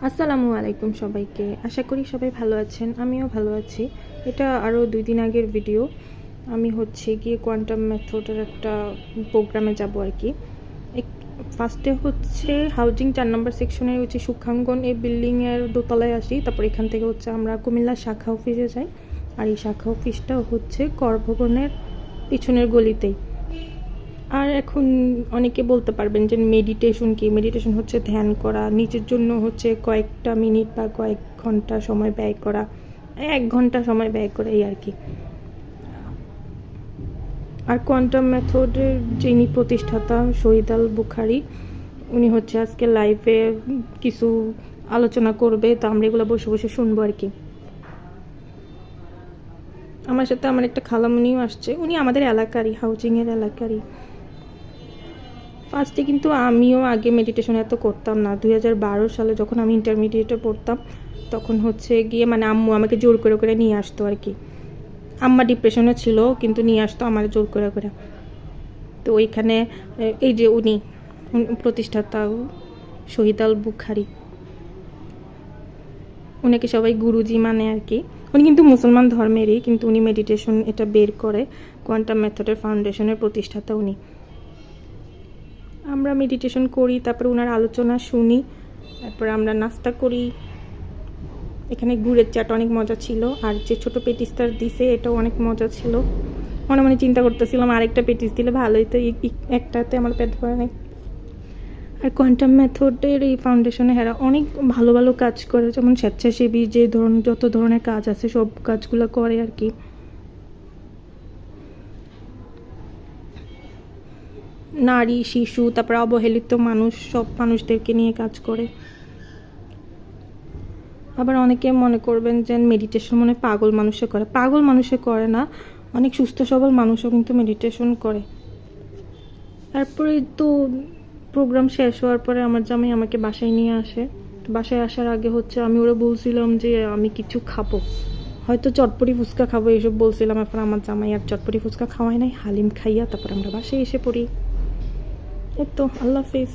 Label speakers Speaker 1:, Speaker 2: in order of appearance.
Speaker 1: আসসালামু আলাইকুম সবাইকে। আশা করি সবাই ভালো আছেন, আমিও ভালো আছি। এটা আরও 2 দিন আগের ভিডিও। আমি গিয়ে কোয়ান্টাম মেথডের একটা প্রোগ্রামে যাব আর কি। ফার্স্টে হাউজিং 4 নম্বর সেকশনের সুখাঙ্গন এই বিল্ডিংয়ের দোতলায় আসি। তারপর এখান থেকে আমরা কুমিল্লা শাখা অফিসে যাই। আর এই শাখা অফিসটা কর ভবনের পিছনের গলিতেই। আর এখন অনেকে বলতে পারবেন যে মেডিটেশন কি। মেডিটেশন ধ্যান করা, নিজের জন্য কয়েকটা মিনিট বা কয়েক ঘন্টা সময় ব্যয় করা, 1 ঘন্টা সময় ব্যয় করা, এই আর কি। আর কোয়ান্টাম মেথডের যিনি প্রতিষ্ঠাতা শহীদ আল বুখারি, উনি আজকে লাইভে কিছু আলোচনা করবে, তো আমরা এগুলো বসে বসে শুনবো আর কি। আমার সাথে আমার একটা খালামুনিও আসছে, উনি আমাদের এলাকারই, হাউজিংয়ের এলাকারই। ফার্স্টে কিন্তু আমিও আগে মেডিটেশন এত করতাম না। 2012 সালে যখন আমি ইন্টারমিডিয়েটে পড়তাম, তখন গিয়ে আম্মু আমাকে জোর করে করে নিয়ে আসতো আর কি। আম্মা ডিপ্রেশনে ছিল, কিন্তু নিয়ে আসতো আমার জোর করে করে। তো ওইখানে এই যে উনি প্রতিষ্ঠাতা শহীদ আল বুখারি, উনাকে সবাই গুরুজি মানে আর কি। উনি কিন্তু মুসলমান ধর্মেরই, কিন্তু উনি মেডিটেশন এটা বের করে কোয়ান্টাম মেথডের ফাউন্ডেশনের প্রতিষ্ঠাতা উনি। আমরা মেডিটেশন করি, তারপর ওনার আলোচনা শুনি, তারপর আমরা নাস্তা করি। এখানে গুড়ের চাট অনেক মজা ছিল, আর যে ছোটো পেটিসটার দিছে এটাও অনেক মজা ছিল। মনে মনে চিন্তা করতেছিলাম আরেকটা পেটিস দিলে ভালোই, তো একটাতে আমার পেট ভরে নেই। আর কোয়ান্টাম মেথডের এই ফাউন্ডেশনে অনেক ভালো ভালো কাজ করে, যেমন স্বেচ্ছাসেবী যত ধরনের কাজ আছে সব কাজগুলো করে আর কি। নারী, শিশু, তারপরে অবহেলিত মানুষ, সব মানুষদেরকে নিয়ে কাজ করে। আবার অনেকে মনে করবেন যে মেডিটেশন পাগল মানুষে করে। পাগল মানুষে করে না, অনেক সুস্থ সবল মানুষও কিন্তু মেডিটেশন করে। তারপরে তো প্রোগ্রাম শেষ হওয়ার পরে আমার জামাই আমাকে বাসায় নিয়ে আসে। বাসায় আসার আগে আমি ওরা বলছিলাম যে আমি কিছু খাবো, হয়তো চটপটি ফুচকা খাবো এইসব বলছিলাম। এখন আমার জামাই আর চটপটি ফুচকা খাওয়াই নাই, হালিম খাইয়া তারপর আমরা বাসায় এসে পড়ি। এই তো, আল্লাহ হাফিজ।